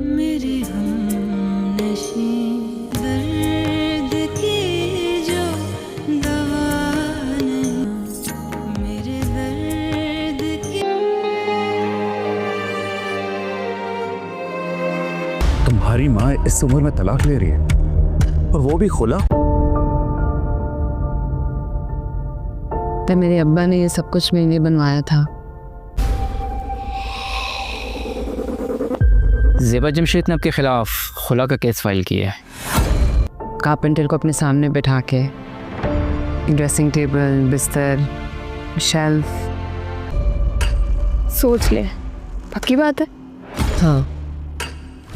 میری ہمنشیں درد کی جو دوا نہیں، میرے درد کی۔ تمہاری ماں اس عمر میں طلاق لے رہی ہے اور وہ بھی خلا۔ میرے ابا نے یہ سب کچھ میرے لیے بنوایا تھا۔ زیبا جمشید نے آپ کے خلاف خلا کا کیس فائل کیا ہے۔ کارپینٹر کو اپنے سامنے بٹھا کے ڈریسنگ ٹیبل، بستر، شیلف۔ سوچ لے، پکی بات ہے؟ ہاں،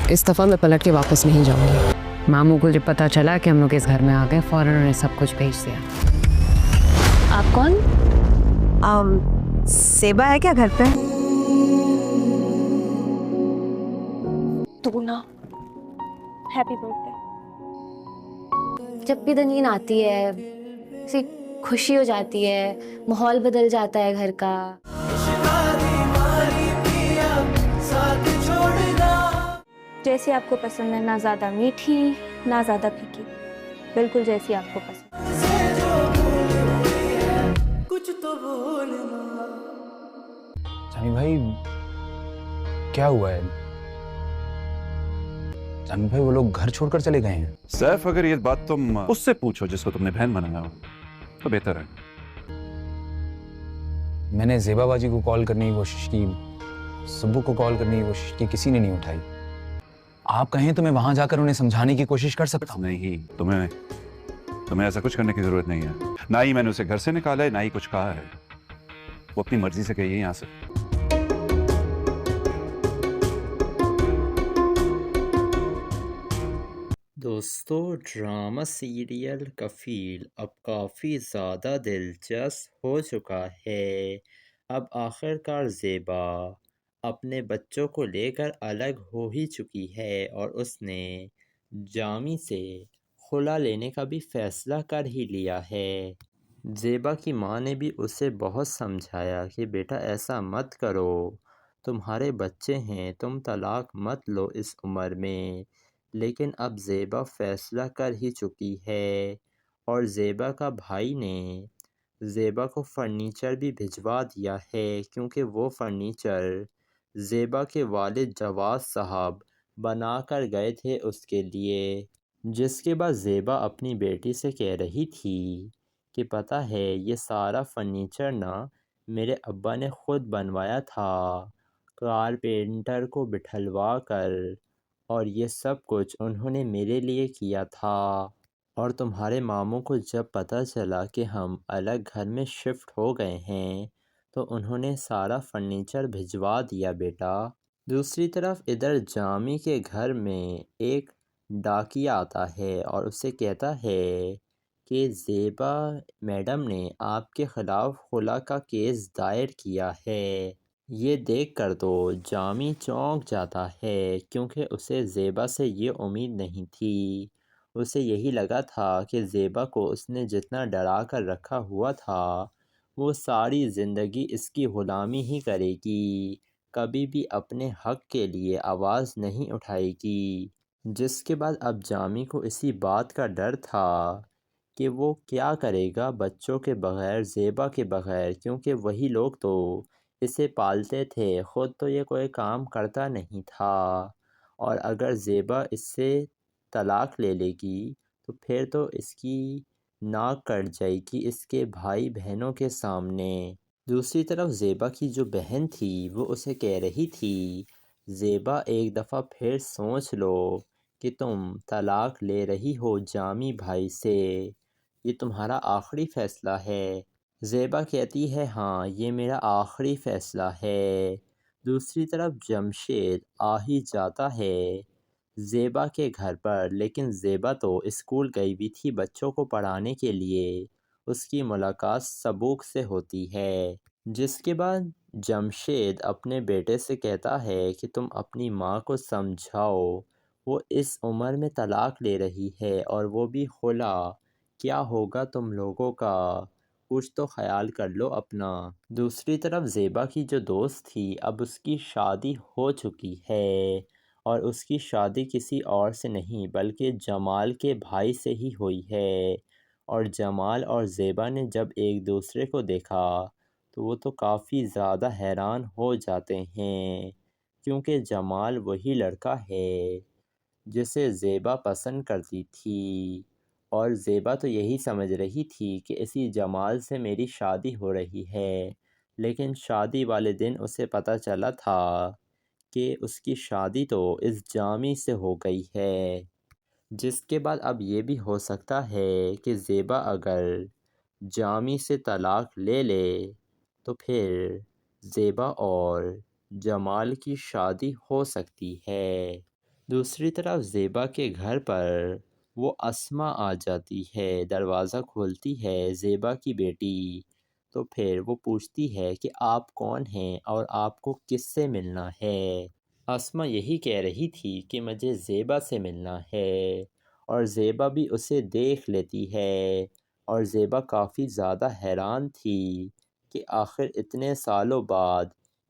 اس دفعہ میں پلٹ کے واپس نہیں جاؤں گی۔ ماموں کو جب پتہ چلا کہ ہم لوگ اس گھر میں آ گئے، فوراً انہیں سب کچھ بھیج دیا۔ آپ کون؟ سیبا ہے کیا گھر پہ؟ تو نا، ہیپی برتھ ڈے۔ جب بھی دنین آتی ہے ایسی خوشی ہو جاتی ہے، ماحول بدل جاتا ہے گھر کا۔ جیسی آپ کو پسند ہے، نہ زیادہ میٹھی نہ زیادہ پھیکی، بالکل جیسی آپ کو پسند۔ سامی بھائی کیا ہوا ہے؟ سامی بھائی وہ لوگ گھر چھوڑ کر چلے گئے ہیں۔ سیف، اگر یہ بات تم اس سے پوچھو جس کو تم نے بہن بنایا ہو تو بہتر ہے۔ میں نے زیبا باجی کو کال کرنے کی کوشش کی، سبو کو کال کرنے کی کوشش کی، کسی نے نہیں اٹھائی۔ آپ کہیں تو میں وہاں جا کر انہیں سمجھانے کی کوشش کر سکتا ہوں۔ نہیں، تمہیں ایسا کچھ کرنے کی ضرورت نہیں ہے۔ نہ ہی میں نے اسے گھر سے نکالا ہے، نہ ہی کچھ کہا ہے۔ وہ اپنی مرضی سے گئی ہے یہاں سے۔ دوستو، ڈرامہ سیریل کفیل اب کافی زیادہ دلچسپ ہو چکا ہے۔ اب آخر کار زیبا اپنے بچوں کو لے کر الگ ہو ہی چکی ہے اور اس نے جامی سے خلا لینے کا بھی فیصلہ کر ہی لیا ہے۔ زیبا کی ماں نے بھی اسے بہت سمجھایا کہ بیٹا ایسا مت کرو، تمہارے بچے ہیں، تم طلاق مت لو اس عمر میں۔ لیکن اب زیبا فیصلہ کر ہی چکی ہے اور زیبا کا بھائی نے زیبا کو فرنیچر بھی بھجوا دیا ہے، کیونکہ وہ فرنیچر زیبا کے والد جواز صاحب بنا کر گئے تھے اس کے لیے۔ جس کے بعد زیبا اپنی بیٹی سے کہہ رہی تھی کہ پتہ ہے یہ سارا فرنیچر نا میرے ابا نے خود بنوایا تھا، کارپینٹر کو بٹھلوا کر، اور یہ سب کچھ انہوں نے میرے لیے کیا تھا۔ اور تمہارے ماموں کو جب پتہ چلا کہ ہم الگ گھر میں شفٹ ہو گئے ہیں تو انہوں نے سارا فرنیچر بھجوا دیا بیٹا۔ دوسری طرف ادھر جامی کے گھر میں ایک ڈاکیا آتا ہے اور اسے کہتا ہے کہ زیبا میڈم نے آپ کے خلاف خلا کا کیس دائر کیا ہے۔ یہ دیکھ کر تو جامی چونک جاتا ہے، کیونکہ اسے زیبا سے یہ امید نہیں تھی۔ اسے یہی لگا تھا کہ زیبا کو اس نے جتنا ڈرا کر رکھا ہوا تھا وہ ساری زندگی اس کی غلامی ہی کرے گی، کبھی بھی اپنے حق کے لیے آواز نہیں اٹھائے گی۔ جس کے بعد اب جامی کو اسی بات کا ڈر تھا کہ وہ کیا کرے گا بچوں کے بغیر، زیبا کے بغیر، کیونکہ وہی لوگ تو اسے پالتے تھے، خود تو یہ کوئی کام کرتا نہیں تھا۔ اور اگر زیبا اس سے طلاق لے لے گی تو پھر تو اس کی ناک کٹ جائے گی اس کے بھائی بہنوں کے سامنے۔ دوسری طرف زیبا کی جو بہن تھی وہ اسے کہہ رہی تھی، زیبا ایک دفعہ پھر سوچ لو کہ تم طلاق لے رہی ہو جامی بھائی سے، یہ تمہارا آخری فیصلہ ہے۔ زیبا کہتی ہے ہاں یہ میرا آخری فیصلہ ہے۔ دوسری طرف جمشید آ ہی جاتا ہے زیبا کے گھر پر، لیکن زیبا تو اسکول گئی بھی تھی بچوں کو پڑھانے کے لیے۔ اس کی ملاقات سبوک سے ہوتی ہے، جس کے بعد جمشید اپنے بیٹے سے کہتا ہے کہ تم اپنی ماں کو سمجھاؤ، وہ اس عمر میں طلاق لے رہی ہے اور وہ بھی خلا، کیا ہوگا تم لوگوں کا، کچھ تو خیال کر لو اپنا۔ دوسری طرف زیبا کی جو دوست تھی اب اس کی شادی ہو چکی ہے اور اس کی شادی کسی اور سے نہیں بلکہ جمال کے بھائی سے ہی ہوئی ہے۔ اور جمال اور زیبا نے جب ایک دوسرے کو دیکھا تو وہ تو کافی زیادہ حیران ہو جاتے ہیں، کیونکہ جمال وہی لڑکا ہے جسے زیبا پسند کرتی تھی، اور زیبا تو یہی سمجھ رہی تھی کہ اسی جمال سے میری شادی ہو رہی ہے، لیکن شادی والے دن اسے پتہ چلا تھا کہ اس کی شادی تو اس جامی سے ہو گئی ہے، جس کے بعد اب یہ بھی ہو سکتا ہے کہ زیبا اگر جامی سے طلاق لے لے تو پھر زیبا اور جمال کی شادی ہو سکتی ہے۔ دوسری طرف زیبا کے گھر پر وہ اسما آ جاتی ہے، دروازہ کھولتی ہے زیبا کی بیٹی، تو پھر وہ پوچھتی ہے کہ آپ کون ہیں اور آپ کو کس سے ملنا ہے۔ اسما یہی کہہ رہی تھی کہ مجھے زیبا سے ملنا ہے، اور زیبا بھی اسے دیکھ لیتی ہے، اور زیبا کافی زیادہ حیران تھی کہ آخر اتنے سالوں بعد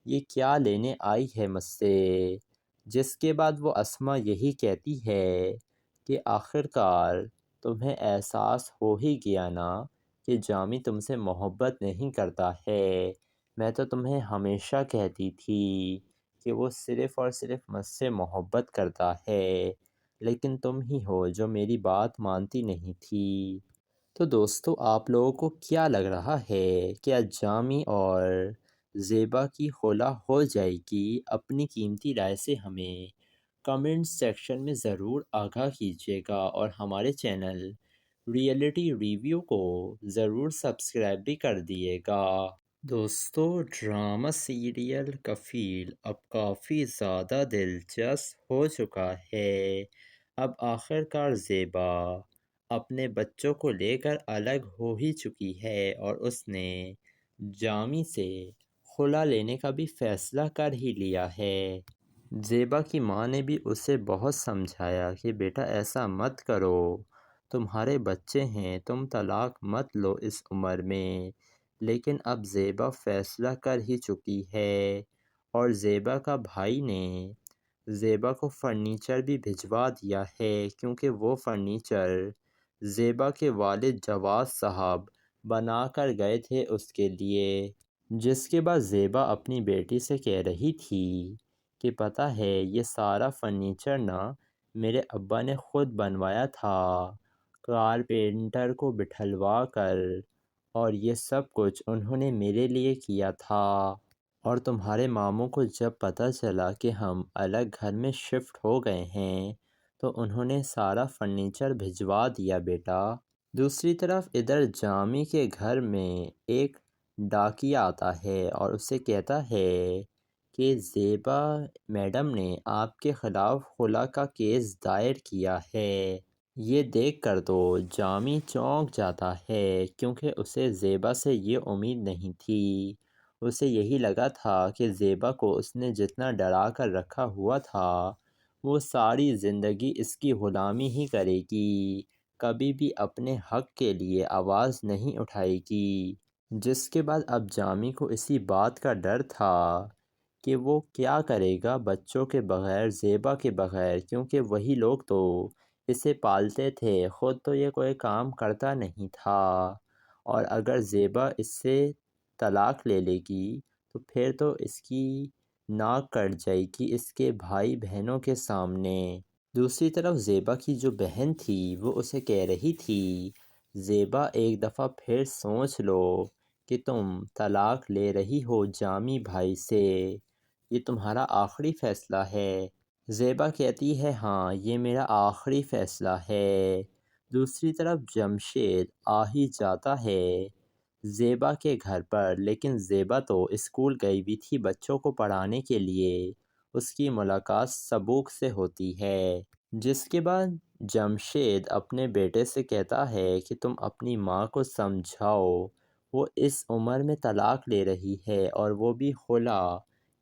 یہ کیا لینے آئی ہے مجھ سے، جس کے بعد وہ اسما یہی کہتی ہے کہ آخر کار تمہیں احساس ہو ہی گیا نا کہ جامی تم سے محبت نہیں کرتا ہے، میں تو تمہیں ہمیشہ کہتی تھی کہ وہ صرف اور صرف مجھ سے محبت کرتا ہے، لیکن تم ہی ہو جو میری بات مانتی نہیں تھی۔ تو دوستو، آپ لوگوں کو کیا لگ رہا ہے، کیا جامی اور زیبا کی خلا ہو جائے گی؟ اپنی قیمتی رائے سے ہمیں کمنٹ سیکشن میں ضرور آگاہ کیجیے گا، اور ہمارے چینل ریئلٹی ریویو کو ضرور سبسکرائب بھی کر دیے گا۔ دوستو، ڈرامہ سیریل کفیل اب کافی زیادہ دلچسپ ہو چکا ہے۔ اب آخر کار زیبا اپنے بچوں کو لے کر الگ ہو ہی چکی ہے، اور اس نے جامی سے خلا لینے کا بھی فیصلہ کر ہی لیا ہے۔ زیبا کی ماں نے بھی اسے بہت سمجھایا کہ بیٹا ایسا مت کرو، تمہارے بچے ہیں، تم طلاق مت لو اس عمر میں، لیکن اب زیبا فیصلہ کر ہی چکی ہے، اور زیبا کا بھائی نے زیبا کو فرنیچر بھی بھجوا دیا ہے، کیونکہ وہ فرنیچر زیبا کے والد جواز صاحب بنا کر گئے تھے اس کے لیے، جس کے بعد زیبا اپنی بیٹی سے کہہ رہی تھی کہ پتہ ہے یہ سارا فرنیچر نا میرے ابا نے خود بنوایا تھا، کارپینٹر کو بٹھلوا کر، اور یہ سب کچھ انہوں نے میرے لیے کیا تھا، اور تمہارے ماموں کو جب پتہ چلا کہ ہم الگ گھر میں شفٹ ہو گئے ہیں تو انہوں نے سارا فرنیچر بھجوا دیا بیٹا۔ دوسری طرف ادھر جامی کے گھر میں ایک ڈاکیا آتا ہے اور اسے کہتا ہے کہ زیبا میڈم نے آپ کے خلاف خلا کا کیس دائر کیا ہے۔ یہ دیکھ کر تو جامی چونک جاتا ہے، کیونکہ اسے زیبا سے یہ امید نہیں تھی، اسے یہی لگا تھا کہ زیبا کو اس نے جتنا ڈرا کر رکھا ہوا تھا وہ ساری زندگی اس کی غلامی ہی کرے گی، کبھی بھی اپنے حق کے لیے آواز نہیں اٹھائے گی، جس کے بعد اب جامی کو اسی بات کا ڈر تھا کہ وہ کیا کرے گا بچوں کے بغیر، زیبا کے بغیر، کیونکہ وہی لوگ تو اسے پالتے تھے، خود تو یہ کوئی کام کرتا نہیں تھا، اور اگر زیبا اس سے طلاق لے لے گی تو پھر تو اس کی ناک کٹ جائے گی اس کے بھائی بہنوں کے سامنے۔ دوسری طرف زیبا کی جو بہن تھی وہ اسے کہہ رہی تھی زیبا ایک دفعہ پھر سوچ لو کہ تم طلاق لے رہی ہو جامی بھائی سے، یہ تمہارا آخری فیصلہ ہے۔ زیبا کہتی ہے ہاں یہ میرا آخری فیصلہ ہے۔ دوسری طرف جمشید آ ہی جاتا ہے زیبا کے گھر پر، لیکن زیبا تو اسکول گئی ہوئی تھی بچوں کو پڑھانے کے لیے، اس کی ملاقات سبوک سے ہوتی ہے، جس کے بعد جمشید اپنے بیٹے سے کہتا ہے کہ تم اپنی ماں کو سمجھاؤ، وہ اس عمر میں طلاق لے رہی ہے اور وہ بھی خلا،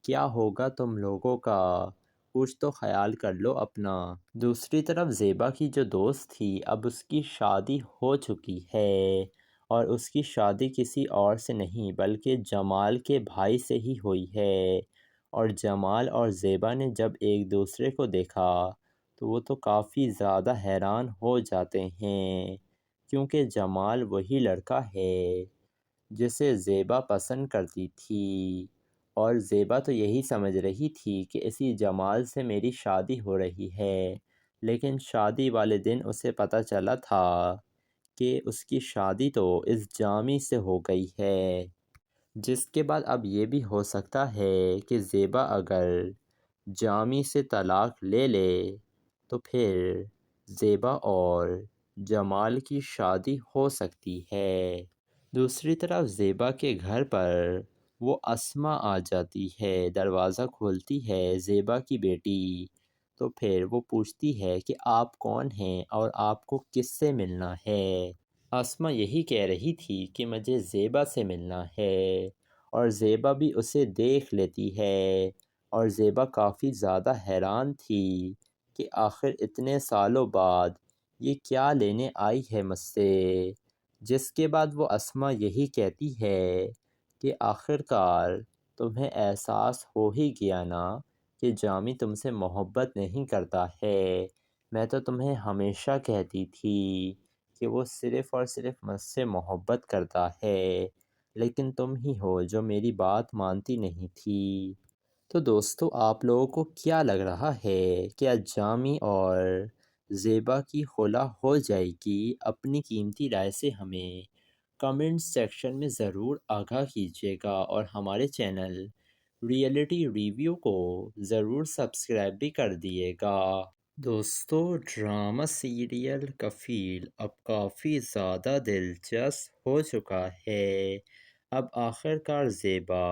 کیا ہوگا تم لوگوں کا، کچھ تو خیال کر لو اپنا۔ دوسری طرف زیبا کی جو دوست تھی اب اس کی شادی ہو چکی ہے، اور اس کی شادی کسی اور سے نہیں بلکہ جمال کے بھائی سے ہی ہوئی ہے، اور جمال اور زیبا نے جب ایک دوسرے کو دیکھا تو وہ تو کافی زیادہ حیران ہو جاتے ہیں، کیونکہ جمال وہی لڑکا ہے جسے زیبا پسند کرتی تھی، اور زیبا تو یہی سمجھ رہی تھی کہ اسی جمال سے میری شادی ہو رہی ہے، لیکن شادی والے دن اسے پتہ چلا تھا کہ اس کی شادی تو اس جامی سے ہو گئی ہے، جس کے بعد اب یہ بھی ہو سکتا ہے کہ زیبا اگر جامی سے طلاق لے لے تو پھر زیبا اور جمال کی شادی ہو سکتی ہے۔ دوسری طرف زیبا کے گھر پر وہ اسما آ جاتی ہے، دروازہ کھولتی ہے زیبا کی بیٹی، تو پھر وہ پوچھتی ہے کہ آپ کون ہیں اور آپ کو کس سے ملنا ہے۔ اسما یہی کہہ رہی تھی کہ مجھے زیبا سے ملنا ہے، اور زیبا بھی اسے دیکھ لیتی ہے، اور زیبا کافی زیادہ حیران تھی کہ آخر اتنے سالوں بعد یہ کیا لینے آئی ہے مجھ سے، جس کے بعد وہ اسما یہی کہتی ہے کہ آخر کار تمہیں احساس ہو ہی گیا نا کہ جامی تم سے محبت نہیں کرتا ہے، میں تو تمہیں ہمیشہ کہتی تھی کہ وہ صرف اور صرف مجھ سے محبت کرتا ہے، لیکن تم ہی ہو جو میری بات مانتی نہیں تھی۔ تو دوستو، آپ لوگوں کو کیا لگ رہا ہے، کیا جامی اور زیبا کی خلا ہو جائے گی؟ اپنی قیمتی رائے سے ہمیں کمنٹ سیکشن میں ضرور آگاہ کیجیے گا، اور ہمارے چینل ریئلٹی ریویو کو ضرور سبسکرائب بھی کر دیے گا۔ دوستو، ڈرامہ سیریل کفیل اب کافی زیادہ دلچسپ ہو چکا ہے۔ اب آخر کار زیبا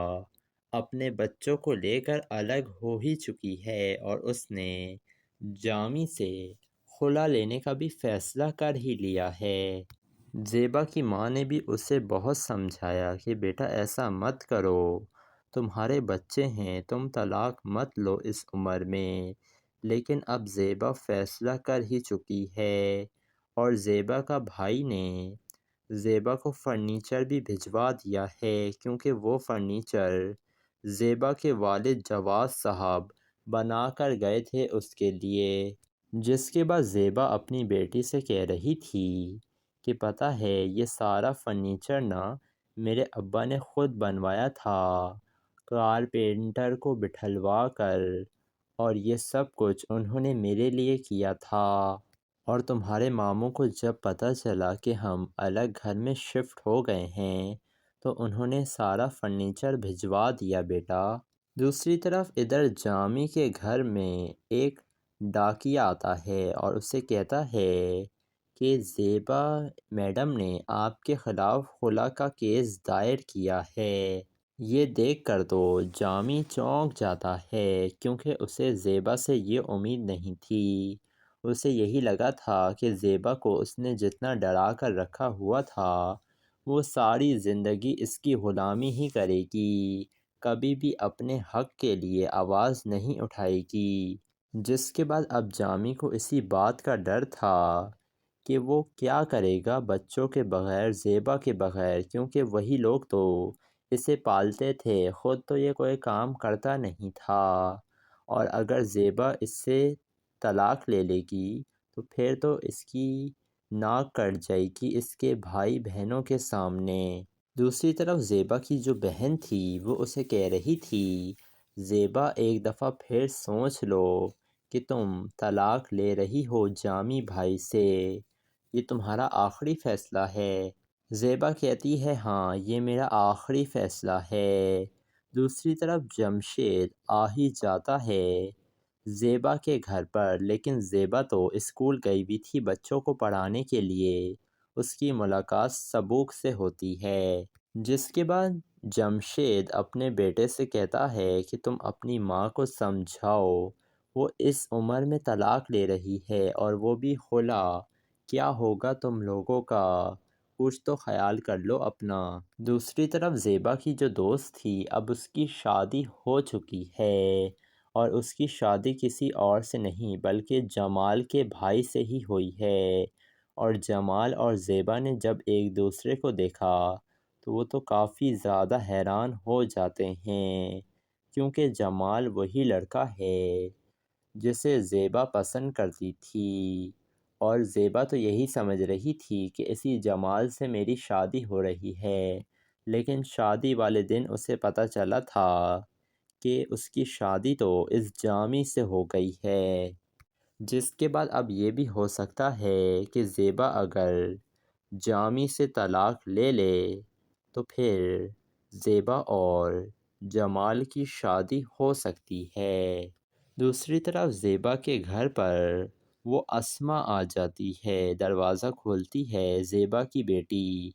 اپنے بچوں کو لے کر الگ ہو ہی چکی ہے، اور اس نے جامی سے خلا لینے کا بھی فیصلہ کر ہی لیا ہے۔ زیبا کی ماں نے بھی اسے بہت سمجھایا کہ بیٹا ایسا مت کرو، تمہارے بچے ہیں، تم طلاق مت لو اس عمر میں، لیکن اب زیبا فیصلہ کر ہی چکی ہے، اور زیبا کا بھائی نے زیبا کو فرنیچر بھی بھجوا دیا ہے، کیونکہ وہ فرنیچر زیبا کے والد جواز صاحب بنا کر گئے تھے اس کے لیے، جس کے بعد زیبا اپنی بیٹی سے کہہ رہی تھی کہ پتہ ہے یہ سارا فرنیچر نا میرے ابا نے خود بنوایا تھا، کارپینٹر کو بٹھلوا کر، اور یہ سب کچھ انہوں نے میرے لیے کیا تھا، اور تمہارے ماموں کو جب پتہ چلا کہ ہم الگ گھر میں شفٹ ہو گئے ہیں تو انہوں نے سارا فرنیچر بھجوا دیا بیٹا۔ دوسری طرف ادھر جامی کے گھر میں ایک ڈاکیا آتا ہے اور اسے کہتا ہے کہ زیبا میڈم نے آپ کے خلاف خلا کا کیس دائر کیا ہے۔ یہ دیکھ کر تو جامی چونک جاتا ہے، کیونکہ اسے زیبا سے یہ امید نہیں تھی، اسے یہی لگا تھا کہ زیبا کو اس نے جتنا ڈرا کر رکھا ہوا تھا وہ ساری زندگی اس کی غلامی ہی کرے گی، کبھی بھی اپنے حق کے لیے آواز نہیں اٹھائے گی، جس کے بعد اب جامی کو اسی بات کا ڈر تھا کہ وہ کیا کرے گا بچوں کے بغیر، زیبا کے بغیر، کیونکہ وہی لوگ تو اسے پالتے تھے، خود تو یہ کوئی کام کرتا نہیں تھا، اور اگر زیبا اس سے طلاق لے لے گی تو پھر تو اس کی ناک کٹ جائے گی اس کے بھائی بہنوں کے سامنے۔ دوسری طرف زیبا کی جو بہن تھی وہ اسے کہہ رہی تھی زیبا ایک دفعہ پھر سوچ لو کہ تم طلاق لے رہی ہو جامی بھائی سے، یہ تمہارا آخری فیصلہ ہے۔ زیبا کہتی ہے ہاں یہ میرا آخری فیصلہ ہے۔ دوسری طرف جمشید آ ہی جاتا ہے زیبا کے گھر پر، لیکن زیبا تو اسکول گئی بھی تھی بچوں کو پڑھانے کے لیے، اس کی ملاقات سبوک سے ہوتی ہے، جس کے بعد جمشید اپنے بیٹے سے کہتا ہے کہ تم اپنی ماں کو سمجھاؤ، وہ اس عمر میں طلاق لے رہی ہے اور وہ بھی خلا، کیا ہوگا تم لوگوں کا، کچھ تو خیال کر لو اپنا۔ دوسری طرف زیبا کی جو دوست تھی اب اس کی شادی ہو چکی ہے، اور اس کی شادی کسی اور سے نہیں بلکہ جمال کے بھائی سے ہی ہوئی ہے، اور جمال اور زیبا نے جب ایک دوسرے کو دیکھا تو وہ تو کافی زیادہ حیران ہو جاتے ہیں، کیونکہ جمال وہی لڑکا ہے جسے زیبا پسند کرتی تھی، اور زیبا تو یہی سمجھ رہی تھی کہ اسی جمال سے میری شادی ہو رہی ہے، لیکن شادی والے دن اسے پتہ چلا تھا کہ اس کی شادی تو اس جامی سے ہو گئی ہے، جس کے بعد اب یہ بھی ہو سکتا ہے کہ زیبا اگر جامی سے طلاق لے لے تو پھر زیبا اور جمال کی شادی ہو سکتی ہے۔ دوسری طرف زیبا کے گھر پر وہ اسما آ جاتی ہے، دروازہ کھولتی ہے زیبا کی بیٹی،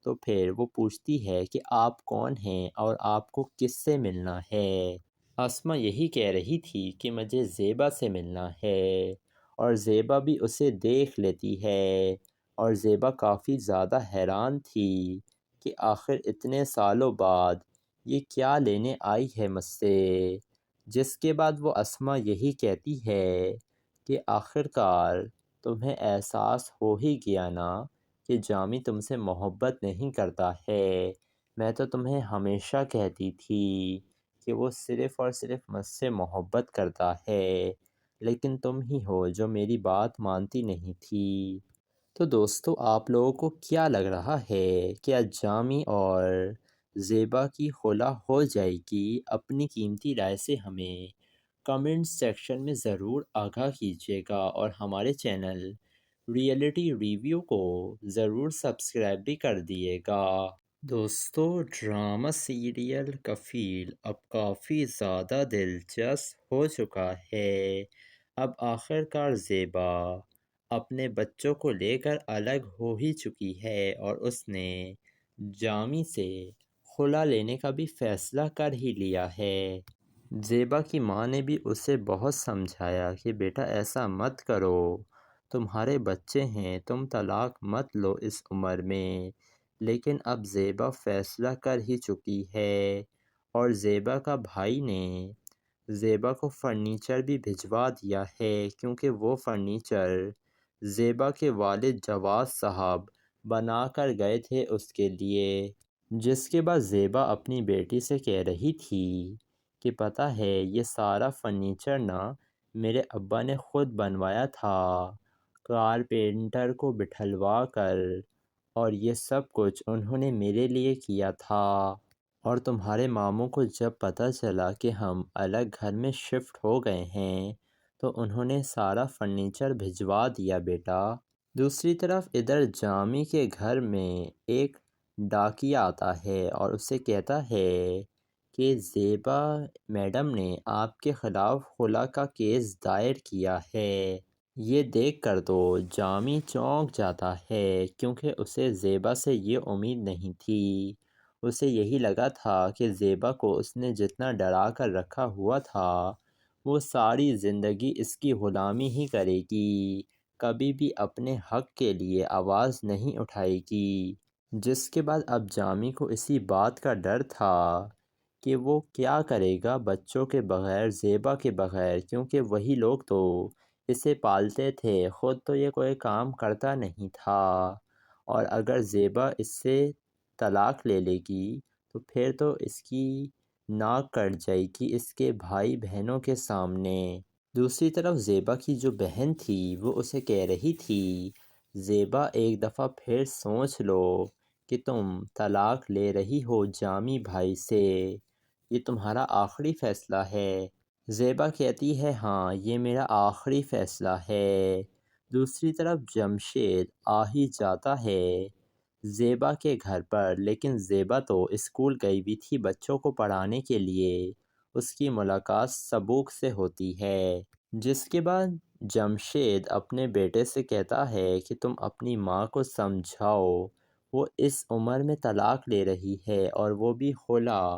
تو پھر وہ پوچھتی ہے کہ آپ کون ہیں اور آپ کو کس سے ملنا ہے۔ اسما یہی کہہ رہی تھی کہ مجھے زیبا سے ملنا ہے، اور زیبا بھی اسے دیکھ لیتی ہے، اور زیبا کافی زیادہ حیران تھی کہ آخر اتنے سالوں بعد یہ کیا لینے آئی ہے مجھ سے، جس کے بعد وہ اسما یہی کہتی ہے کہ آخر کار تمہیں احساس ہو ہی گیا نا کہ جامی تم سے محبت نہیں کرتا ہے، میں تو تمہیں ہمیشہ کہتی تھی کہ وہ صرف اور صرف مجھ سے محبت کرتا ہے، لیکن تم ہی ہو جو میری بات مانتی نہیں تھی۔ تو دوستو، آپ لوگوں کو کیا لگ رہا ہے، کیا جامی اور زیبا کی خلا ہو جائے گی؟ اپنی قیمتی رائے سے ہمیں کمنٹ سیکشن میں ضرور آگاہ کیجیے گا، اور ہمارے چینل ریئلٹی ریویو کو ضرور سبسکرائب بھی کر دیے گا۔ دوستو، ڈرامہ سیریل کفیل اب کافی زیادہ دلچسپ ہو چکا ہے۔ اب آخر کار زیبا اپنے بچوں کو لے کر الگ ہو ہی چکی ہے، اور اس نے جامی سے خلا لینے کا بھی فیصلہ کر ہی لیا ہے۔ زیبا کی ماں نے بھی اسے بہت سمجھایا کہ بیٹا ایسا مت کرو، تمہارے بچے ہیں، تم طلاق مت لو اس عمر میں، لیکن اب زیبا فیصلہ کر ہی چکی ہے، اور زیبا کا بھائی نے زیبا کو فرنیچر بھی بھجوا دیا ہے، کیونکہ وہ فرنیچر زیبا کے والد جواز صاحب بنا کر گئے تھے اس کے لیے، جس کے بعد زیبا اپنی بیٹی سے کہہ رہی تھی کہ پتہ ہے یہ سارا فرنیچر نا میرے ابا نے خود بنوایا تھا، کارپینٹر کو بٹھلوا کر، اور یہ سب کچھ انہوں نے میرے لیے کیا تھا، اور تمہارے ماموں کو جب پتہ چلا کہ ہم الگ گھر میں شفٹ ہو گئے ہیں تو انہوں نے سارا فرنیچر بھجوا دیا بیٹا۔ دوسری طرف ادھر جامی کے گھر میں ایک ڈاکیا آتا ہے اور اسے کہتا ہے کہ زیبا میڈم نے آپ کے خلاف خلا کا کیس دائر کیا ہے۔ یہ دیکھ کر تو جامی چونک جاتا ہے، کیونکہ اسے زیبا سے یہ امید نہیں تھی، اسے یہی لگا تھا کہ زیبا کو اس نے جتنا ڈرا کر رکھا ہوا تھا وہ ساری زندگی اس کی غلامی ہی کرے گی، کبھی بھی اپنے حق کے لیے آواز نہیں اٹھائے گی، جس کے بعد اب جامی کو اسی بات کا ڈر تھا کہ وہ کیا کرے گا بچوں کے بغیر، زیبا کے بغیر، کیونکہ وہی لوگ تو اسے پالتے تھے، خود تو یہ کوئی کام کرتا نہیں تھا، اور اگر زیبا اس سے طلاق لے لے گی تو پھر تو اس کی ناک کٹ جائے گی اس کے بھائی بہنوں کے سامنے۔ دوسری طرف زیبا کی جو بہن تھی وہ اسے کہہ رہی تھی زیبا ایک دفعہ پھر سوچ لو کہ تم طلاق لے رہی ہو جامی بھائی سے، یہ تمہارا آخری فیصلہ ہے۔ زیبا کہتی ہے ہاں یہ میرا آخری فیصلہ ہے۔ دوسری طرف جمشید آ ہی جاتا ہے زیبا کے گھر پر، لیکن زیبا تو اسکول گئی بھی تھی بچوں کو پڑھانے کے لیے، اس کی ملاقات سبوک سے ہوتی ہے، جس کے بعد جمشید اپنے بیٹے سے کہتا ہے کہ تم اپنی ماں کو سمجھاؤ، وہ اس عمر میں طلاق لے رہی ہے اور وہ بھی خلا،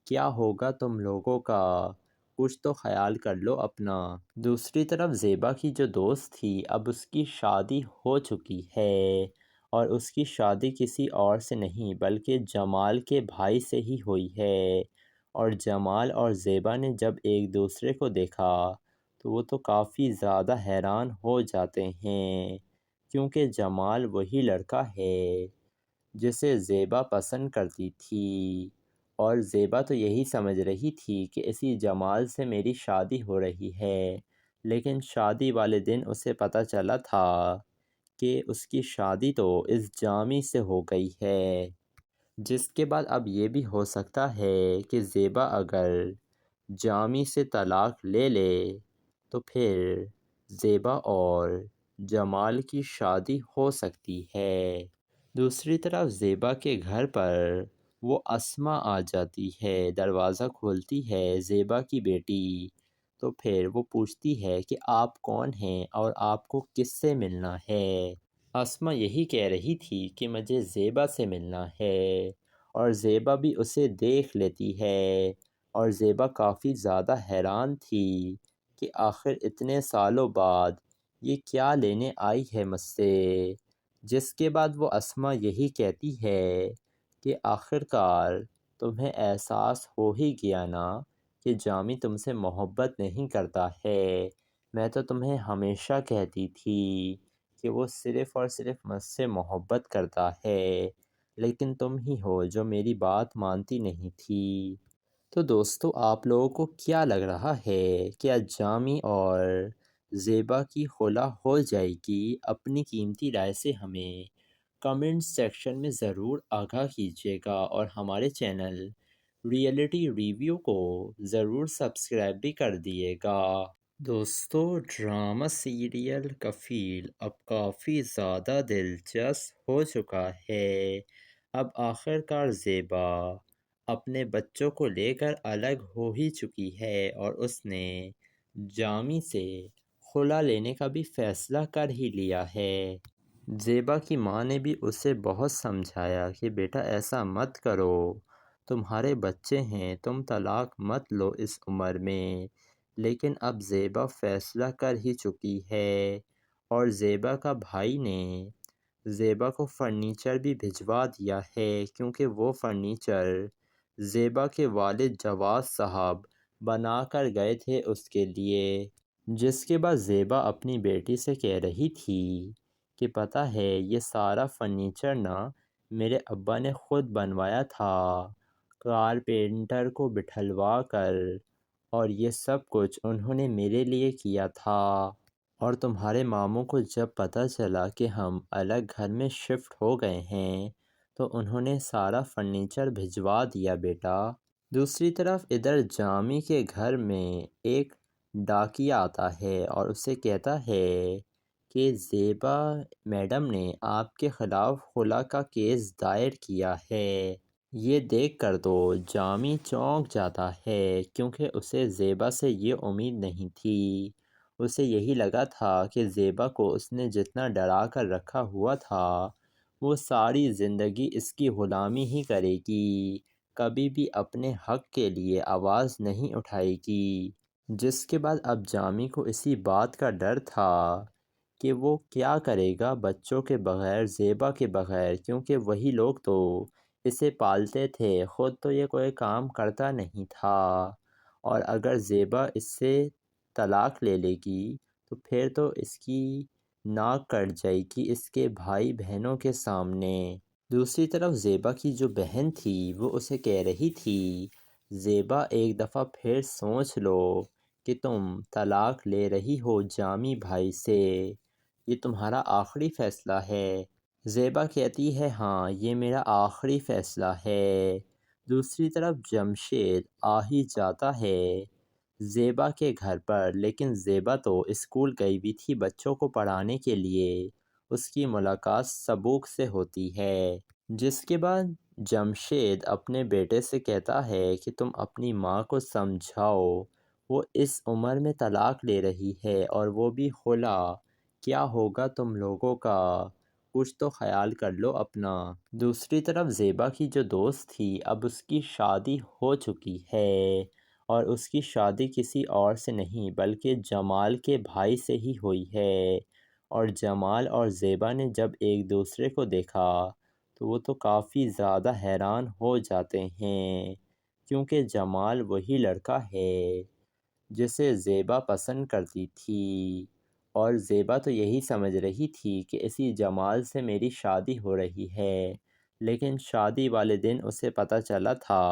کیا ہوگا تم لوگوں کا، کچھ تو خیال کر لو اپنا۔ دوسری طرف زیبا کی جو دوست تھی اب اس کی شادی ہو چکی ہے، اور اس کی شادی کسی اور سے نہیں بلکہ جمال کے بھائی سے ہی ہوئی ہے، اور جمال اور زیبا نے جب ایک دوسرے کو دیکھا تو وہ تو کافی زیادہ حیران ہو جاتے ہیں، کیونکہ جمال وہی لڑکا ہے جسے زیبا پسند کرتی تھی، اور زیبا تو یہی سمجھ رہی تھی کہ اسی جمال سے میری شادی ہو رہی ہے، لیکن شادی والے دن اسے پتہ چلا تھا کہ اس کی شادی تو اس جامی سے ہو گئی ہے، جس کے بعد اب یہ بھی ہو سکتا ہے کہ زیبا اگر جامی سے طلاق لے لے تو پھر زیبا اور جمال کی شادی ہو سکتی ہے۔ دوسری طرف زیبا کے گھر پر وہ اسما آ جاتی ہے، دروازہ کھولتی ہے زیبا کی بیٹی، تو پھر وہ پوچھتی ہے کہ آپ کون ہیں اور آپ کو کس سے ملنا ہے۔ اسما یہی کہہ رہی تھی کہ مجھے زیبا سے ملنا ہے، اور زیبا بھی اسے دیکھ لیتی ہے، اور زیبا کافی زیادہ حیران تھی کہ آخر اتنے سالوں بعد یہ کیا لینے آئی ہے مجھ سے، جس کے بعد وہ اسما یہی کہتی ہے کہ آخر کار تمہیں احساس ہو ہی گیا نا کہ جامی تم سے محبت نہیں کرتا ہے، میں تو تمہیں ہمیشہ کہتی تھی کہ وہ صرف اور صرف مجھ سے محبت کرتا ہے، لیکن تم ہی ہو جو میری بات مانتی نہیں تھی۔ تو دوستو، آپ لوگوں کو کیا لگ رہا ہے، کیا جامی اور زیبا کی خلا ہو جائے گی؟ اپنی قیمتی رائے سے ہمیں کمنٹ سیکشن میں ضرور آگاہ کیجیے گا، اور ہمارے چینل ریئلٹی ریویو کو ضرور سبسکرائب بھی کر دیے گا۔ دوستو، ڈرامہ سیریل کفیل اب کافی زیادہ دلچسپ ہو چکا ہے۔ اب آخر کار زیبا اپنے بچوں کو لے کر الگ ہو ہی چکی ہے، اور اس نے جامی سے خلا لینے کا بھی فیصلہ کر ہی لیا ہے۔ زیبا کی ماں نے بھی اسے بہت سمجھایا کہ بیٹا ایسا مت کرو، تمہارے بچے ہیں، تم طلاق مت لو اس عمر میں، لیکن اب زیبا فیصلہ کر ہی چکی ہے، اور زیبا کا بھائی نے زیبا کو فرنیچر بھی بھجوا دیا ہے، کیونکہ وہ فرنیچر زیبا کے والد جواز صاحب بنا کر گئے تھے اس کے لیے، جس کے بعد زیبا اپنی بیٹی سے کہہ رہی تھی کہ پتہ ہے یہ سارا فرنیچر نا میرے ابا نے خود بنوایا تھا، کارپینٹر کو بٹھلوا کر، اور یہ سب کچھ انہوں نے میرے لیے کیا تھا، اور تمہارے ماموں کو جب پتہ چلا کہ ہم الگ گھر میں شفٹ ہو گئے ہیں تو انہوں نے سارا فرنیچر بھجوا دیا بیٹا۔ دوسری طرف ادھر جامی کے گھر میں ایک ڈاکیا آتا ہے اور اسے کہتا ہے کہ زیبا میڈم نے آپ کے خلاف خلا کا کیس دائر کیا ہے۔ یہ دیکھ کر تو جامی چونک جاتا ہے، کیونکہ اسے زیبا سے یہ امید نہیں تھی، اسے یہی لگا تھا کہ زیبا کو اس نے جتنا ڈرا کر رکھا ہوا تھا وہ ساری زندگی اس کی غلامی ہی کرے گی، کبھی بھی اپنے حق کے لیے آواز نہیں اٹھائے گی، جس کے بعد اب جامی کو اسی بات کا ڈر تھا کہ وہ کیا کرے گا بچوں کے بغیر، زیبا کے بغیر، کیونکہ وہی لوگ تو اسے پالتے تھے، خود تو یہ کوئی کام کرتا نہیں تھا، اور اگر زیبا اس سے طلاق لے لے گی تو پھر تو اس کی ناک کٹ جائے گی اس کے بھائی بہنوں کے سامنے۔ دوسری طرف زیبا کی جو بہن تھی وہ اسے کہہ رہی تھی زیبا ایک دفعہ پھر سوچ لو کہ تم طلاق لے رہی ہو جامی بھائی سے، یہ تمہارا آخری فیصلہ ہے۔ زیبا کہتی ہے ہاں یہ میرا آخری فیصلہ ہے۔ دوسری طرف جمشید آ ہی جاتا ہے زیبا کے گھر پر، لیکن زیبا تو اسکول گئی بھی تھی بچوں کو پڑھانے کے لیے، اس کی ملاقات سبوک سے ہوتی ہے، جس کے بعد جمشید اپنے بیٹے سے کہتا ہے کہ تم اپنی ماں کو سمجھاؤ، وہ اس عمر میں طلاق لے رہی ہے اور وہ بھی خلا، کیا ہوگا تم لوگوں کا، کچھ تو خیال کر لو اپنا۔ دوسری طرف زیبا کی جو دوست تھی اب اس کی شادی ہو چکی ہے، اور اس کی شادی کسی اور سے نہیں بلکہ جمال کے بھائی سے ہی ہوئی ہے، اور جمال اور زیبا نے جب ایک دوسرے کو دیکھا تو وہ تو کافی زیادہ حیران ہو جاتے ہیں، کیونکہ جمال وہی لڑکا ہے جسے زیبا پسند کرتی تھی، اور زیبا تو یہی سمجھ رہی تھی کہ اسی جمال سے میری شادی ہو رہی ہے، لیکن شادی والے دن اسے پتہ چلا تھا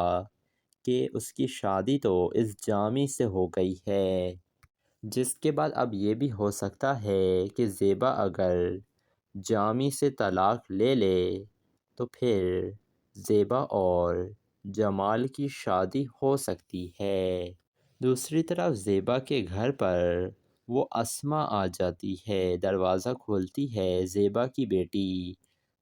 کہ اس کی شادی تو اس جامی سے ہو گئی ہے، جس کے بعد اب یہ بھی ہو سکتا ہے کہ زیبا اگر جامی سے طلاق لے لے تو پھر زیبا اور جمال کی شادی ہو سکتی ہے۔ دوسری طرف زیبا کے گھر پر وہ اسما آ جاتی ہے، دروازہ کھولتی ہے زیبا کی بیٹی،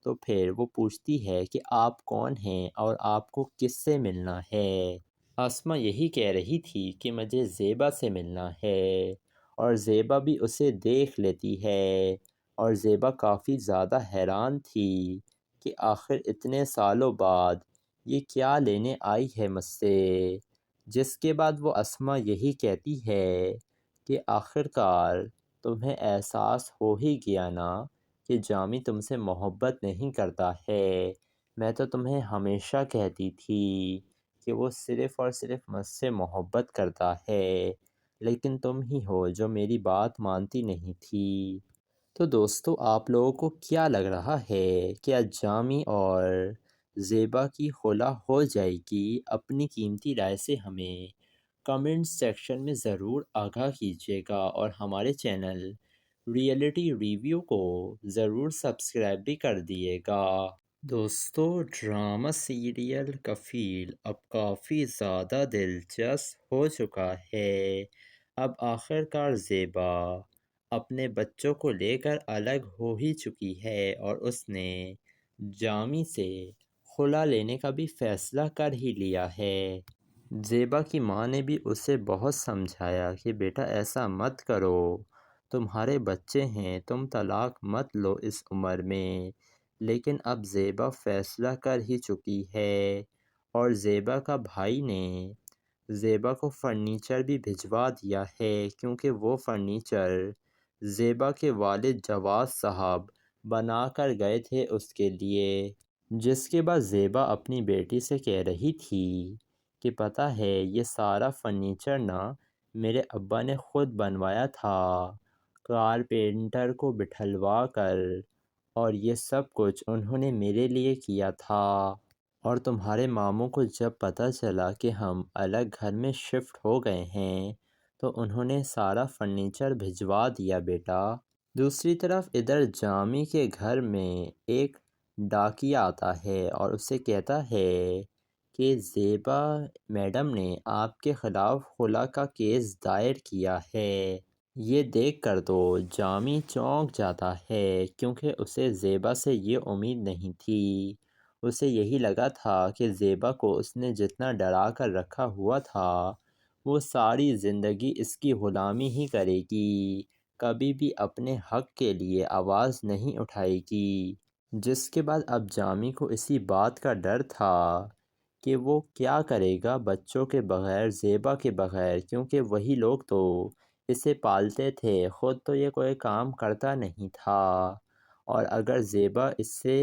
تو پھر وہ پوچھتی ہے کہ آپ کون ہیں اور آپ کو کس سے ملنا ہے۔ اسما یہی کہہ رہی تھی کہ مجھے زیبا سے ملنا ہے، اور زیبا بھی اسے دیکھ لیتی ہے، اور زیبا کافی زیادہ حیران تھی کہ آخر اتنے سالوں بعد یہ کیا لینے آئی ہے مجھ سے، جس کے بعد وہ اسما یہی کہتی ہے کہ آخر کار تمہیں احساس ہو ہی گیا نا کہ جامی تم سے محبت نہیں کرتا ہے، میں تو تمہیں ہمیشہ کہتی تھی کہ وہ صرف اور صرف مجھ سے محبت کرتا ہے، لیکن تم ہی ہو جو میری بات مانتی نہیں تھی۔ تو دوستو، آپ لوگوں کو کیا لگ رہا ہے، کیا جامی اور زیبا کی خلا ہو جائے گی؟ اپنی قیمتی رائے سے ہمیں کمنٹ سیکشن میں ضرور آگاہ کیجیے گا، اور ہمارے چینل ریئلٹی ریویو کو ضرور سبسکرائب بھی کر دیے گا۔ دوستو، ڈرامہ سیریل کفیل اب کافی زیادہ دلچسپ ہو چکا ہے۔ اب آخر کار زیبا اپنے بچوں کو لے کر الگ ہو ہی چکی ہے، اور اس نے جامی سے خلا لینے کا بھی فیصلہ کر ہی لیا ہے۔ زیبا کی ماں نے بھی اسے بہت سمجھایا کہ بیٹا ایسا مت کرو، تمہارے بچے ہیں، تم طلاق مت لو اس عمر میں، لیکن اب زیبا فیصلہ کر ہی چکی ہے، اور زیبا کا بھائی نے زیبا کو فرنیچر بھی بھجوا دیا ہے، کیونکہ وہ فرنیچر زیبا کے والد جواز صاحب بنا کر گئے تھے اس کے لیے، جس کے بعد زیبا اپنی بیٹی سے کہہ رہی تھی کہ پتہ ہے یہ سارا فرنیچر نا میرے ابا نے خود بنوایا تھا، کارپینٹر کو بٹھلوا کر، اور یہ سب کچھ انہوں نے میرے لیے کیا تھا، اور تمہارے ماموں کو جب پتہ چلا کہ ہم الگ گھر میں شفٹ ہو گئے ہیں تو انہوں نے سارا فرنیچر بھجوا دیا بیٹا۔ دوسری طرف ادھر جامی کے گھر میں ایک ڈاکیا آتا ہے اور اسے کہتا ہے کہ زیبا میڈم نے آپ کے خلاف خلا کا کیس دائر کیا ہے۔ یہ دیکھ کر تو جامی چونک جاتا ہے، کیونکہ اسے زیبا سے یہ امید نہیں تھی، اسے یہی لگا تھا کہ زیبا کو اس نے جتنا ڈرا کر رکھا ہوا تھا وہ ساری زندگی اس کی غلامی ہی کرے گی، کبھی بھی اپنے حق کے لیے آواز نہیں اٹھائے گی، جس کے بعد اب جامی کو اسی بات کا ڈر تھا کہ وہ کیا کرے گا بچوں کے بغیر، زیبا کے بغیر، کیونکہ وہی لوگ تو اسے پالتے تھے، خود تو یہ کوئی کام کرتا نہیں تھا، اور اگر زیبا اس سے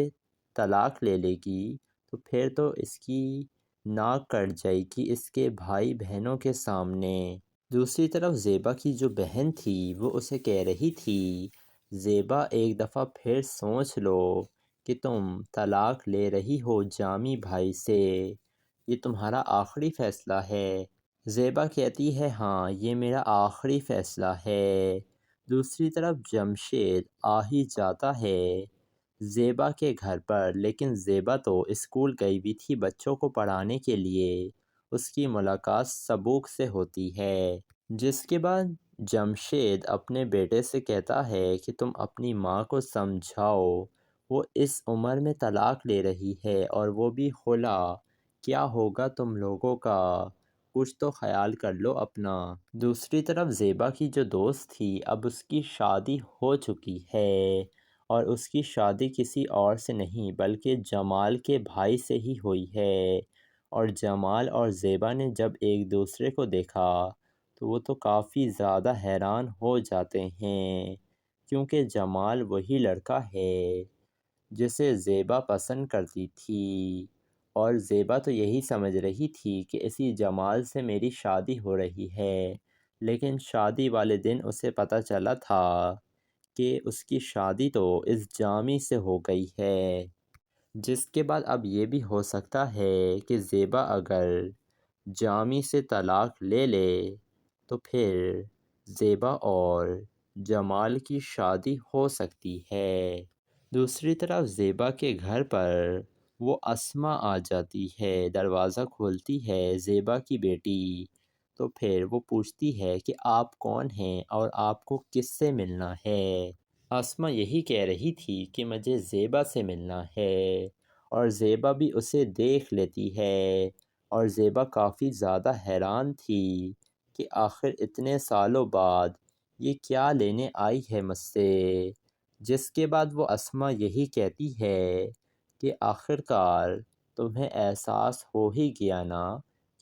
طلاق لے لے گی تو پھر تو اس کی ناک کٹ جائے گی اس کے بھائی بہنوں کے سامنے۔ دوسری طرف زیبا کی جو بہن تھی وہ اسے کہہ رہی تھی، زیبا ایک دفعہ پھر سوچ لو کہ تم طلاق لے رہی ہو جامی بھائی سے، یہ تمہارا آخری فیصلہ ہے۔ زیبا کہتی ہے ہاں یہ میرا آخری فیصلہ ہے۔ دوسری طرف جمشید آ ہی جاتا ہے زیبا کے گھر پر، لیکن زیبا تو اسکول گئی ہوئی تھی بچوں کو پڑھانے کے لیے، اس کی ملاقات سبوک سے ہوتی ہے، جس کے بعد جمشید اپنے بیٹے سے کہتا ہے کہ تم اپنی ماں کو سمجھاؤ، وہ اس عمر میں طلاق لے رہی ہے اور وہ بھی خلا، کیا ہوگا تم لوگوں کا، کچھ تو خیال کر لو اپنا۔ دوسری طرف زیبا کی جو دوست تھی اب اس کی شادی ہو چکی ہے، اور اس کی شادی کسی اور سے نہیں بلکہ جمال کے بھائی سے ہی ہوئی ہے، اور جمال اور زیبا نے جب ایک دوسرے کو دیکھا تو وہ تو کافی زیادہ حیران ہو جاتے ہیں، کیونکہ جمال وہی لڑکا ہے جسے زیبا پسند کرتی تھی، اور زیبا تو یہی سمجھ رہی تھی کہ اسی جمال سے میری شادی ہو رہی ہے، لیکن شادی والے دن اسے پتہ چلا تھا کہ اس کی شادی تو اس جامی سے ہو گئی ہے، جس کے بعد اب یہ بھی ہو سکتا ہے کہ زیبا اگر جامی سے طلاق لے لے تو پھر زیبا اور جمال کی شادی ہو سکتی ہے۔ دوسری طرف زیبا کے گھر پر وہ اسما آ جاتی ہے، دروازہ کھولتی ہے زیبا کی بیٹی، تو پھر وہ پوچھتی ہے کہ آپ کون ہیں اور آپ کو کس سے ملنا ہے۔ اسما یہی کہہ رہی تھی کہ مجھے زیبا سے ملنا ہے، اور زیبا بھی اسے دیکھ لیتی ہے، اور زیبا کافی زیادہ حیران تھی کہ آخر اتنے سالوں بعد یہ کیا لینے آئی ہے مجھ سے، جس کے بعد وہ اسما یہی کہتی ہے کہ آخر کار تمہیں احساس ہو ہی گیا نا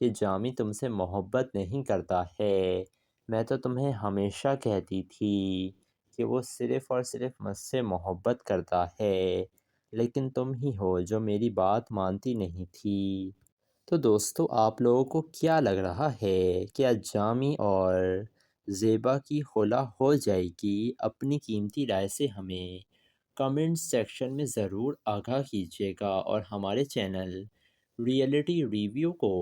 کہ جامی تم سے محبت نہیں کرتا ہے، میں تو تمہیں ہمیشہ کہتی تھی کہ وہ صرف اور صرف مجھ سے محبت کرتا ہے، لیکن تم ہی ہو جو میری بات مانتی نہیں تھی۔ تو دوستو، آپ لوگوں کو کیا لگ رہا ہے، کیا جامی اور زیبا کی خلا ہو جائے گی؟ اپنی قیمتی رائے سے ہمیں کمنٹ سیکشن میں ضرور آگاہ کیجیے گا، اور ہمارے چینل ریئلٹی ریویو کو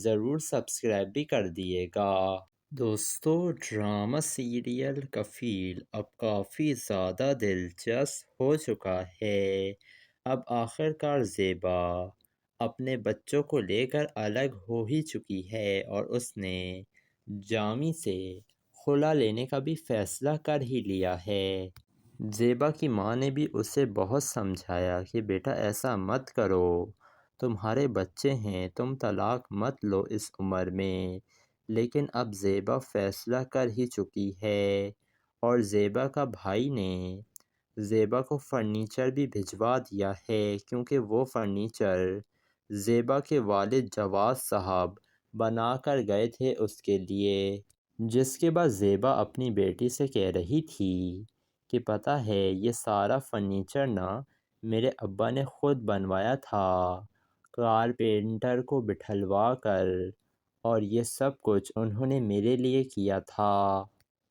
ضرور سبسکرائب بھی کر دیے گا۔ دوستو، ڈرامہ سیریل کفیل اب کافی زیادہ دلچسپ ہو چکا ہے۔ اب آخر کار زیبا اپنے بچوں کو لے کر الگ ہو ہی چکی ہے، اور اس نے جامی سے خلا لینے کا بھی فیصلہ کر ہی لیا ہے۔ زیبا کی ماں نے بھی اسے بہت سمجھایا کہ بیٹا ایسا مت کرو، تمہارے بچے ہیں، تم طلاق مت لو اس عمر میں، لیکن اب زیبا فیصلہ کر ہی چکی ہے، اور زیبا کا بھائی نے زیبا کو فرنیچر بھی بھجوا دیا ہے، کیونکہ وہ فرنیچر زیبا کے والد جواز صاحب بنا کر گئے تھے اس کے لیے، جس کے بعد زیبا اپنی بیٹی سے کہہ رہی تھی کہ پتہ ہے یہ سارا فرنیچر نا میرے ابا نے خود بنوایا تھا، کارپینٹر کو بٹھلوا کر، اور یہ سب کچھ انہوں نے میرے لیے کیا تھا،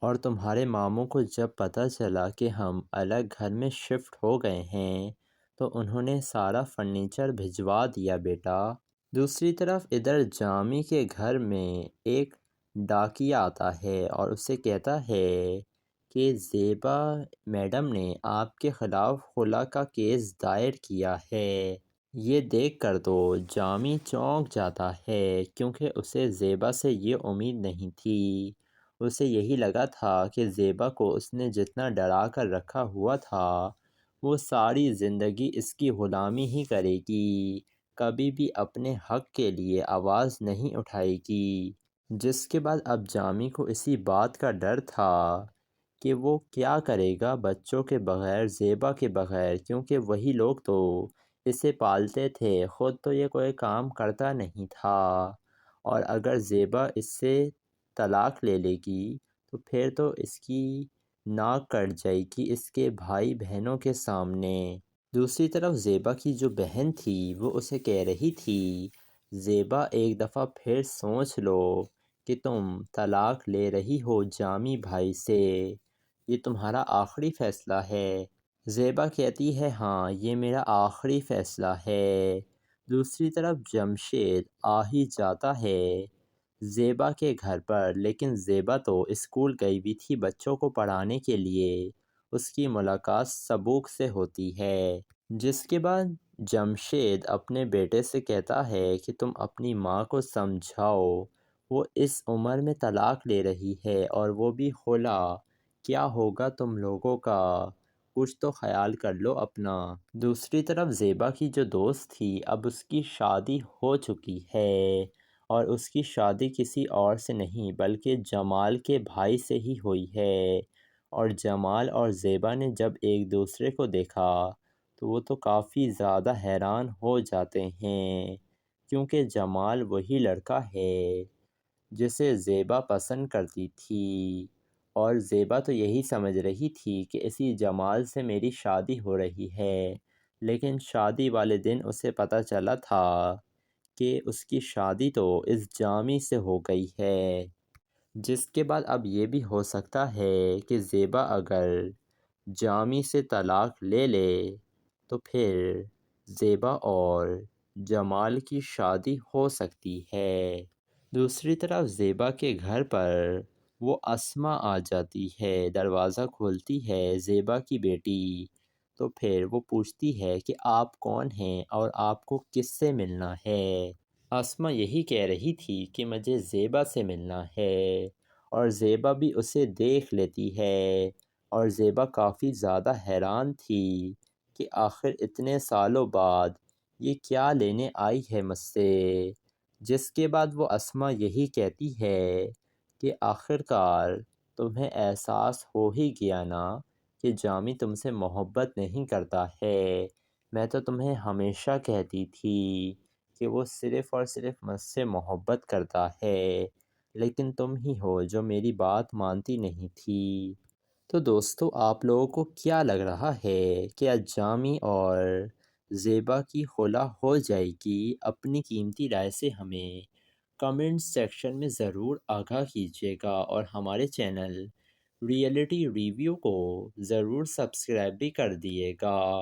اور تمہارے ماموں کو جب پتہ چلا کہ ہم الگ گھر میں شفٹ ہو گئے ہیں تو انہوں نے سارا فرنیچر بھجوا دیا بیٹا۔ دوسری طرف ادھر جامی کے گھر میں ایک ڈاکیہ آتا ہے اور اسے کہتا ہے کہ زیبا میڈم نے آپ کے خلاف خلا کا کیس دائر کیا ہے۔ یہ دیکھ کر تو جامی چونک جاتا ہے، کیونکہ اسے زیبا سے یہ امید نہیں تھی، اسے یہی لگا تھا کہ زیبا کو اس نے جتنا ڈرا کر رکھا ہوا تھا وہ ساری زندگی اس کی غلامی ہی کرے گی، کبھی بھی اپنے حق کے لیے آواز نہیں اٹھائے گی، جس کے بعد اب جامی کو اسی بات کا ڈر تھا کہ وہ کیا کرے گا بچوں کے بغیر، زیبا کے بغیر، کیونکہ وہی لوگ تو اسے پالتے تھے، خود تو یہ کوئی کام کرتا نہیں تھا، اور اگر زیبا اس سے طلاق لے لے گی تو پھر تو اس کی ناک کٹ جائے گی اس کے بھائی بہنوں کے سامنے۔ دوسری طرف زیبا کی جو بہن تھی وہ اسے کہہ رہی تھی زیبا ایک دفعہ پھر سوچ لو کہ تم طلاق لے رہی ہو جامی بھائی سے، یہ تمہارا آخری فیصلہ ہے۔ زیبا کہتی ہے ہاں یہ میرا آخری فیصلہ ہے۔ دوسری طرف جمشید آ ہی جاتا ہے زیبا کے گھر پر، لیکن زیبا تو اسکول گئی بھی تھی بچوں کو پڑھانے کے لیے، اس کی ملاقات سبوک سے ہوتی ہے، جس کے بعد جمشید اپنے بیٹے سے کہتا ہے کہ تم اپنی ماں کو سمجھاؤ، وہ اس عمر میں طلاق لے رہی ہے اور وہ بھی خلا، کیا ہوگا تم لوگوں کا، کچھ تو خیال کر لو اپنا۔ دوسری طرف زیبا کی جو دوست تھی اب اس کی شادی ہو چکی ہے، اور اس کی شادی کسی اور سے نہیں بلکہ جمال کے بھائی سے ہی ہوئی ہے، اور جمال اور زیبا نے جب ایک دوسرے کو دیکھا تو وہ تو کافی زیادہ حیران ہو جاتے ہیں، کیونکہ جمال وہی لڑکا ہے جسے زیبا پسند کرتی تھی، اور زیبا تو یہی سمجھ رہی تھی کہ اسی جمال سے میری شادی ہو رہی ہے، لیکن شادی والے دن اسے پتہ چلا تھا کہ اس کی شادی تو اس جامی سے ہو گئی ہے، جس کے بعد اب یہ بھی ہو سکتا ہے کہ زیبا اگر جامی سے طلاق لے لے تو پھر زیبا اور جمال کی شادی ہو سکتی ہے۔ دوسری طرف زیبا کے گھر پر وہ اسما آ جاتی ہے، دروازہ کھولتی ہے زیبا کی بیٹی، تو پھر وہ پوچھتی ہے کہ آپ کون ہیں اور آپ کو کس سے ملنا ہے۔ اسما یہی کہہ رہی تھی کہ مجھے زیبا سے ملنا ہے، اور زیبا بھی اسے دیکھ لیتی ہے، اور زیبا کافی زیادہ حیران تھی کہ آخر اتنے سالوں بعد یہ کیا لینے آئی ہے مجھ سے، جس کے بعد وہ اسما یہی کہتی ہے کہ آخر کار تمہیں احساس ہو ہی گیا نا کہ جامی تم سے محبت نہیں کرتا ہے، میں تو تمہیں ہمیشہ کہتی تھی کہ وہ صرف اور صرف مجھ سے محبت کرتا ہے، لیکن تم ہی ہو جو میری بات مانتی نہیں تھی۔ تو دوستو، آپ لوگوں کو کیا لگ رہا ہے کہ جامی اور زیبا کی خلا ہو جائے گی؟ اپنی قیمتی رائے سے ہمیں کمنٹ سیکشن میں ضرور آگاہ کیجیے گا، اور ہمارے چینل ریئلٹی ریویو کو ضرور سبسکرائب بھی کر دیے گا۔